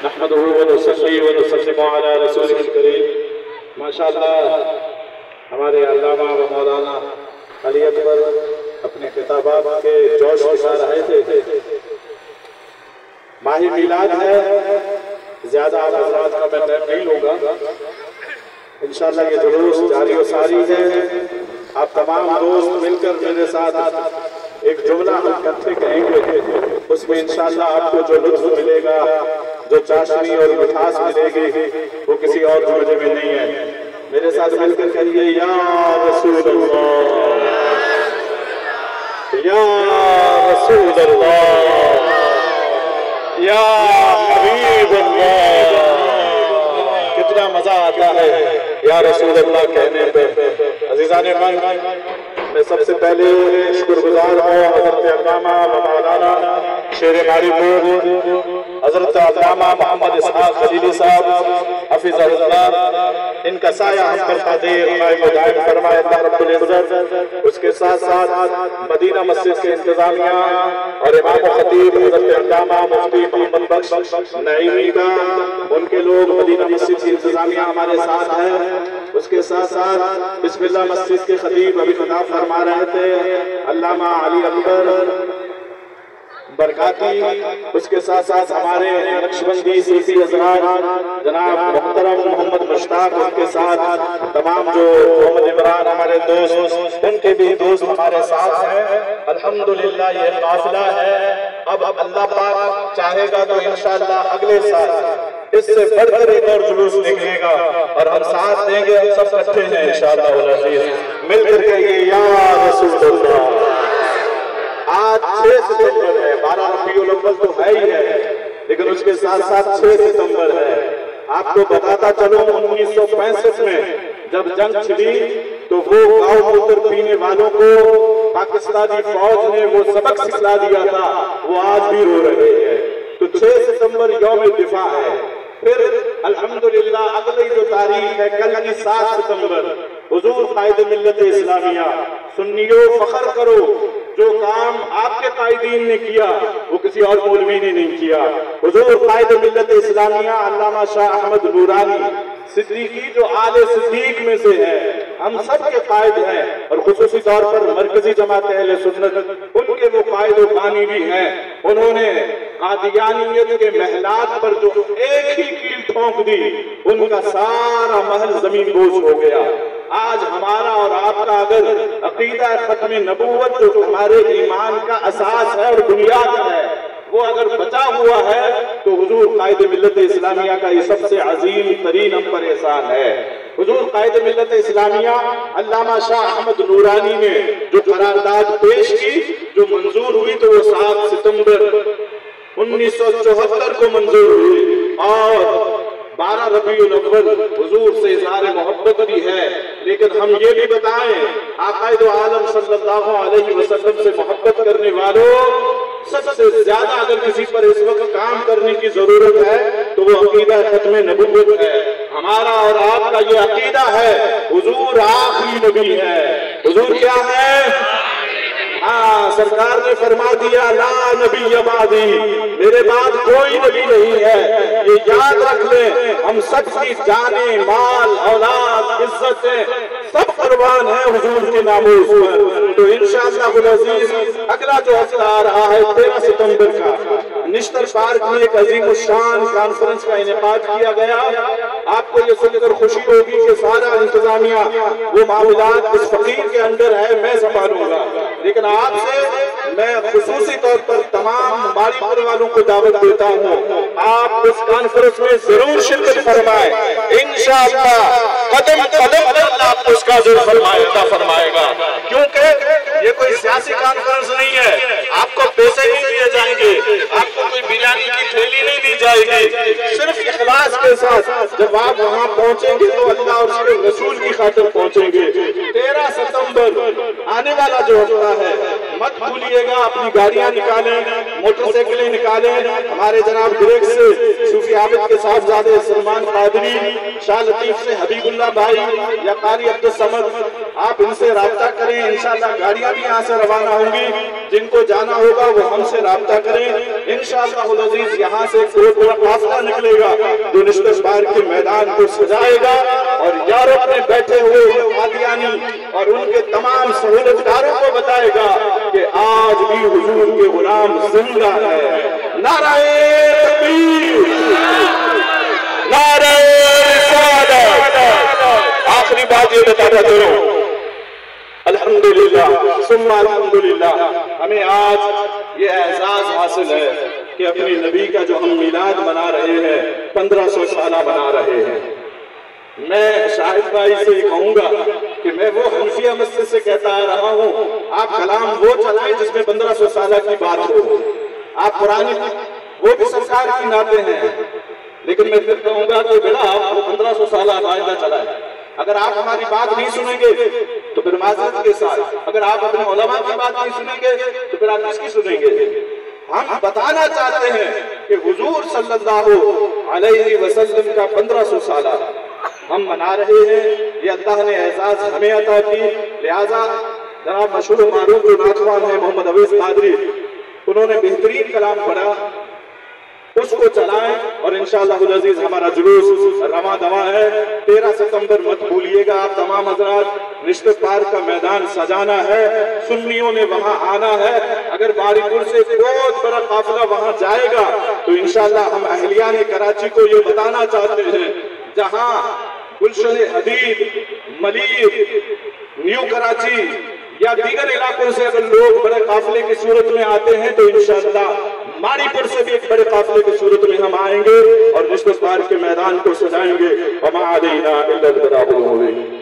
नहमदुहु व नुसल्ली व नुसल्लिमु अला रसूलिल करीम। माशाअल्लाह हमारे अल्लामा व मौलाना अली अकबर अपने किताबात के जोश के साथ आए थे। माही मिलाद है, ज्यादा आप हज़रात का मैं टाइम नहीं लूँगा। इंशाअल्लाह ये जुलूस जारी व सारी है। आप तमाम दोस्त मिलकर मेरे साथ एक जुमला हम इकट्ठे कहेंगे, उसमें इंशाअल्लाह आपको जो लुत्फ मिलेगा, जो चाशनी और मिठास मिलेगी, वो किसी और जुमले में नहीं है। मेरे साथ मिलकर कहिए या रसूल अल्लाह, या रसूल अल्लाह, या हबीब अल्लाह। कितना मजा आता है या रसूल अल्लाह कहने पे। अज़ीज़ान मन, मैं सबसे पहले शुक्रगुजार हूँ हज़रत अल्लामा व मौलाना शेर मारिफुर हज़रत अल्लामा मोहम्मद इसहाक़ खलीली साहब हफ़िज़हुल्लाह, इनका साया हम पर क़ादिर क़ाइम व दाइम फरमाए अल्लाह रब्बुल इज़्ज़त। उसके साथ साथ मदीना मस्जिद के इंतज़ामिया और इमाम व ख़तीब हज़रत अल्लामा मुफ्ती मोहम्मद बख्श नईमी का, उनके लोग मदीना मस्जिद की इंतज़ामिया हमारे साथ है। उसके साथ साथ बिस्मिल्लाह मस्जिद के ख़तीब अभी खिताब फरमा रहे थे अल्लामा अली अकबर बरकाती। उसके साथ साथ हमारे नक्शबंदी सीसी हज़रात जनाब मोहतरम मोहम्मद मुश्ताक, उनके साथ तमाम जो मोहम्मद इमरान हमारे दोस्त, उनके भी दोस्त हमारे साथ हैं। अल्हम्दुलिल्लाह ये काफिला है। अब अल्लाह पाक चाहेगा तो इंशाअल्लाह अगले साल इससे बढ़कर एक और जुलूस निकलेगा और हम साथ देंगे। हम सब इकट्ठे हैं इंशाअल्लाह मिलकर के या रसूल अल्लाह। आज 6 सितंबर है, 12 रबीउल अव्वल तो है ही है, लेकिन उसके साथ साथ 6 सितंबर है। आपको बताता चलूं 1965 में जब जंग छिड़ी तो वो गाँव मूत्र पीने वालों को पाकिस्तानी फौज ने वो सबक सिखला दिया था, वो आज भी रो रहे हैं। तो 6 सितंबर यौम दिफा है। फिर अल्हम्दुलिल्लाह अगली जो तारीख है कल की 7 सितंबर, हुजूर कायद मिल्लत इस्लामिया, सुन्नियों फख्र करो, जो काम आपके कायदीन ने किया वो किसी और मौलवी ने नहीं किया। हुजूर कायद मिल्लत इस्लामिया अल्लामा शाह अहमद नूरानी सिद्दीकी जो आले सिद्दीक में से है, हम सब के कायद हैं और खुसूसी तौर पर मरकजी जमात अहले सुन्नत उनके वो कायद व बानी भी हैं। उन्होंने कादियानियत के महलात पर जो एक ही कील ठोंक दी, उनका सारा महल जमीन बोझ हो गया। आज हमारा और आपका अगर अकीदा खत्म नबूवत जो हमारे ईमान का असास है और बुनियाद है, वो अगर बचा हुआ है तो हुजूर कायद मिल्लत इस्लामिया का ये सबसे अजीम तरीन हम पर एहसान है। हुजूर कायद मिल्लत इस्लामिया अल्लामा शाह अहमद नूरानी ने जो करारदाद पेश की, जो मंजूर हुई, तो वो 7 सितंबर 1974 को मंजूर हुई और 12 रबीउल अव्वल हुजूर से इज़हार मोहब्बत भी है। लेकिन हम ये भी बताएं, आक़ाए दो आलम सल्लल्लाहु अलैहि वसल्लम से मोहब्बत करने वालों, सबसे ज्यादा अगर किसी पर इस वक्त काम करने की जरूरत है तो वो अकीदा खत्म नबूवत है। हमारा और आपका ये अकीदा है, हुजूर आखिरी नबी है। हुजूर क्या है? हाँ, सरकार ने फरमा दिया ला नबी बादी, मेरे बाद कोई नबी नहीं है। ये याद रख लें, हम सबकी जाने माल औलाद इज्जतें सब कुर्बान है हुजूर के नामों पर। तो इंशाअल्लाह अज़ीज़ अगला जो हफ्ता आ रहा है 13 सितंबर का निश्तर पार्क में एक अजीम शान कॉन्फ्रेंस का इनेकाद किया गया। आपको ये सुनकर खुशी होगी कि सारा इंतजामिया वो मामलात इस फकीर के अंदर है, मैं संभालूंगा। लेकिन आपसे मैं खुसूसी तौर पर तमाम मारीपुर वालों को दावत देता हूँ, आप इस कॉन्फ्रेंस में जरूर शिरकत फरमाएं। इंशाअल्लाह कदम कदम पर आपको उसका अजर फरमाएगा, क्योंकि ये कोई सियासी कॉन्फ्रेंस नहीं है। आपको पैसे नहीं दिए जाएंगे, आपको कोई बिरयानी की थैली नहीं दी जाएगी। सिर्फ इखलास के साथ जब आप वहाँ पहुँचेंगे तो अल्लाह और उसके रसूल की खातिर पहुँचेंगे। 13 सितंबर आने वाला जो हफ्ता है, मत भूलिएगा, अपनी गाड़ियाँ निकालें, मोटरसाइकिलें निकालें। हमारे जनाब गुरेज से सूफी आबिद के साहबजादे सलमान कादरी, शाह लतीफ से हबीबुल्लाह भाई या कारी अब्दुल समद, आप इनसे राब्ता करें। इंशाअल्लाह गाड़ियाँ भी यहाँ से रवाना होंगी, जिनको जाना होगा वो हमसे राब्ता करें। इंशाअल्लाह अज़ीज़ यहाँ से एक बहुत बड़ा काफिला निकलेगा जो निश्चित बार के मैदान को सजाएगा और यूरोप में बैठे हुए कादियानी और उनके तमाम सहूलतदारों को बताएगा कि आज भी हुजूर के गुलाम जिंदा है। नाराए तकबीर, नाराए रिसालत। आखिरी बात ये बताता चलूं, अल्हम्दुलिल्लाह सुम्मा अल्हम्दुलिल्लाह, हमें आज ये एहसास हासिल है कि अपने नबी का जो हम मिलाद मना रहे हैं, 1500 साला मना रहे हैं। मैं शाहिद भाई से कहूंगा कि मैं वो हनफिया मस्जिद से कहता आ रहा हूँ, आप कलाम वो चलाएं जिसमें 1500 साल की बात हो। आप पुरानी वो भी सरकार की नाते हैं, लेकिन मैं फिर कहूंगा कि बेटा आप वो 1500 साल आइंदा चलाएं। अगर आप हमारी बात नहीं सुनेंगे तो फिर माज़रत के साथ, अगर आप अपने उलमा की बात नहीं सुनेंगे तो फिर आप किसकी सुनेंगे? हम बताना चाहते हैं कि हुजूर सल्लल्लाहु अलैहि वसल्लम का 1500 साल हम मना रहे हैं। ये अल्लाह ने एहसास हमें अता की, लिहाजा जनाब मशहूर मारूफ जो नातवान है मोहम्मद अवैस कादरी, उन्होंने बेहतरीन कलाम पढ़ा, उसको चलाएं और इंशाअल्लाह अज़ीज़ हमारा जुलूस रवा दवा है। 13 सितंबर मत भूलिएगा आप तमाम हज़रात, रिश्ते पार का मैदान सजाना है, सुन्नियों ने वहां आना है। अगर बारीपुर से बहुत बड़ा काफिला वहां जाएगा तो इंशाअल्लाह हम अहलियान कराची को ये बताना चाहते हैं, जहां गुलशन हदीद, मलीर, न्यू कराची या दीगर इलाकों से अगर लोग बड़े काफिले की सूरत में आते हैं तो इंशाअल्लाह मारीपुर से भी एक बड़े काफिले की सूरत में हम आएंगे और रिश्ते पार के मैदान को सजाएंगे। वमा अलैना इल्लल बलागुल मुबीन।